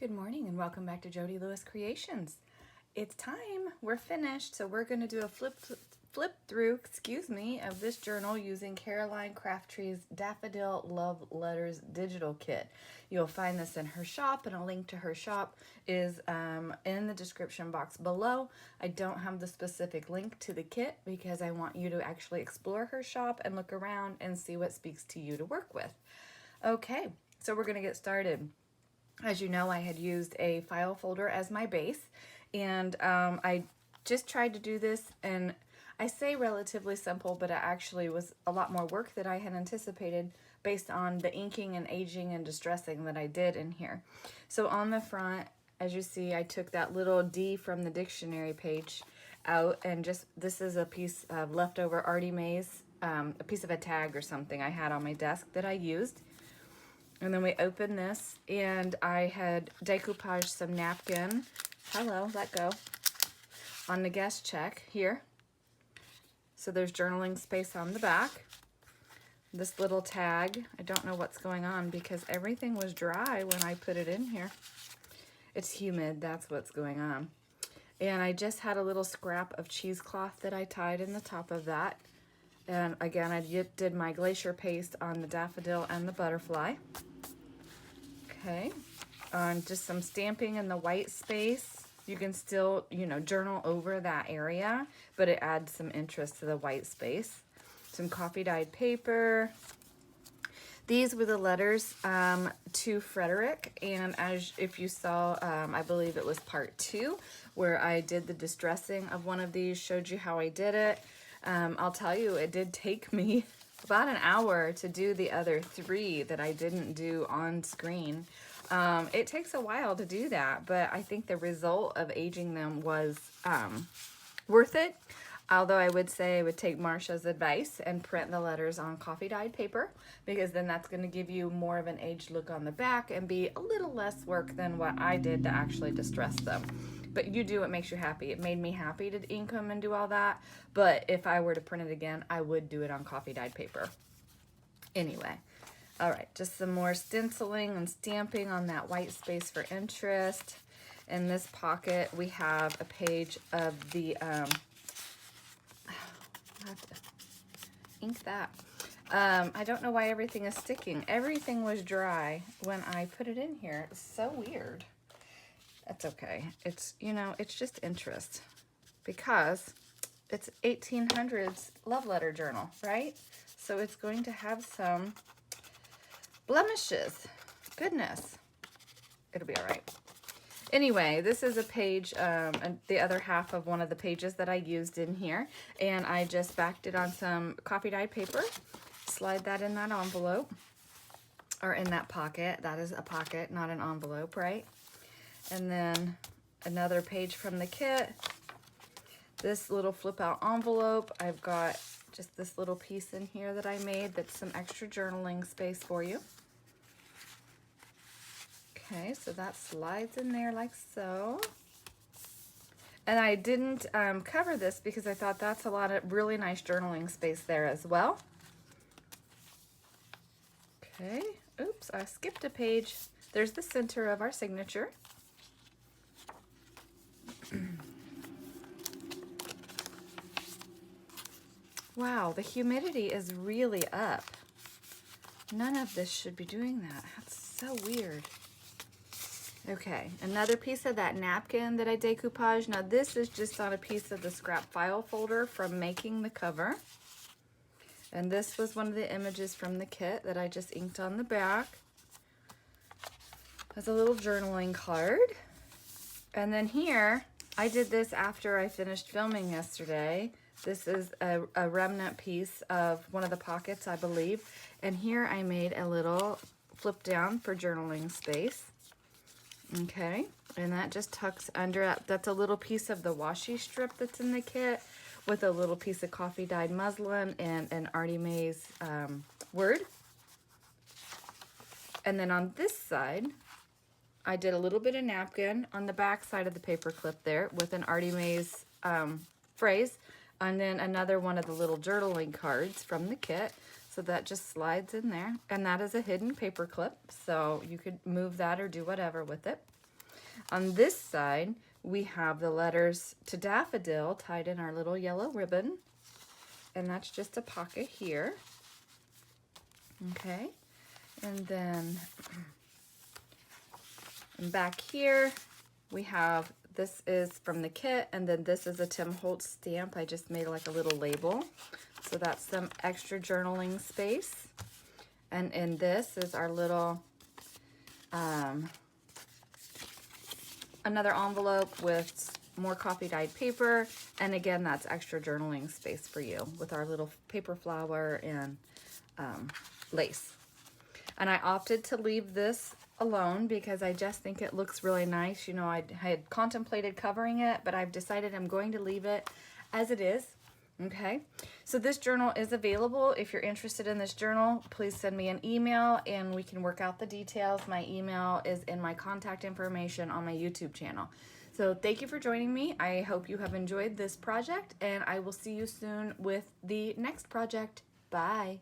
Good morning and welcome back to Jody Lewis Creations. It's time. We're finished. So we're going to do a flip through, of this journal using Caroline Crabtree's Daffodil Love Letters digital kit. You'll find this in her shop, and a link to her shop is in the description box below. I don't have the specific link to the kit because I want you to actually explore her shop and look around and see what speaks to you to work with. Okay, so we're going to get started. As you know, I had used a file folder as my base, and I just tried to do this, and I say relatively simple, but it actually was a lot more work than I had anticipated based on the inking and aging and distressing that I did in here. So on the front, as you see, I took that little D from the dictionary page out, and just this is a piece of leftover Artie Mays, a piece of a tag or something I had on my desk that I used. And then we open this, and I had decoupaged some napkin. Hello, let go. On the guest check here. So there's journaling space on the back. This little tag, I don't know what's going on because everything was dry when I put it in here. It's humid, that's what's going on. And I just had a little scrap of cheesecloth that I tied in the top of that. And again, I did my glacier paste on the daffodil and the butterfly. Okay, just some stamping in the white space. You can still, journal over that area, but it adds some interest to the white space. Some coffee dyed paper. These were the letters to Frederick, and if you saw, I believe it was part 2, where I did the distressing of one of these, showed you how I did it. I'll tell you, it did take me about an hour to do the other 3 that I didn't do on screen. It takes a while to do that, but I think the result of aging them was worth it. Although I would say I would take Marsha's advice and print the letters on coffee dyed paper, because then that's going to give you more of an aged look on the back and be a little less work than what I did to actually distress them. But you do what makes you happy. It made me happy to ink them and do all that, but if I were to print it again, I would do it on coffee dyed paper. Anyway, all right, just some more stenciling and stamping on that white space for interest. In this pocket, we have a page of the, I'll have to ink that. I don't know why everything is sticking. Everything was dry when I put it in here. It's so weird. That's okay. It's, it's just interest because it's 1800s love letter journal, right? So it's going to have some blemishes. Goodness. It'll be all right. Anyway, this is a page, and the other half of one of the pages that I used in here, and I just backed it on some coffee dyed paper. Slide that in that envelope, or in that pocket. That is a pocket, not an envelope, right? And then another page from the kit. This little flip out envelope. I've got just this little piece in here that I made that's some extra journaling space for you. Okay, so that slides in there like so. And I didn't cover this because I thought that's a lot of really nice journaling space there as well. Okay, oops, I skipped a page. There's the center of our signature. Wow, the humidity is really up. None of this should be doing that. That's so weird. Okay, another piece of that napkin that I decoupaged. Now this is just on a piece of the scrap file folder from making the cover. And this was one of the images from the kit that I just inked on the back. There's a little journaling card. And then here, I did this after I finished filming yesterday. This is a remnant piece of one of the pockets, I believe. And here I made a little flip down for journaling space. Okay, and that just tucks under. That's a little piece of the washi strip that's in the kit with a little piece of coffee dyed muslin and an Artie Mays word. And then on this side, I did a little bit of napkin on the back side of the paper clip there with an Artie Mays phrase, and then another one of the little journaling cards from the kit. So that just slides in there, and that is a hidden paper clip, so you could move that or do whatever with it. On this side, we have the letters to Daffodil tied in our little yellow ribbon. And that's just a pocket here. Okay. And then back here, we have, this is from the kit, and then this is a Tim Holtz stamp. I just made like a little label. So that's some extra journaling space. And in this is our little, another envelope with more coffee dyed paper. And again, that's extra journaling space for you with our little paper flower and lace. And I opted to leave this alone because I just think it looks really nice. You know, I had contemplated covering it, but I've decided I'm going to leave it as it is. Okay, so this journal is available. If you're interested in this journal, please send me an email and we can work out the details. My email is in my contact information on my YouTube channel. So thank you for joining me. I hope you have enjoyed this project, and I will see you soon with the next project. Bye.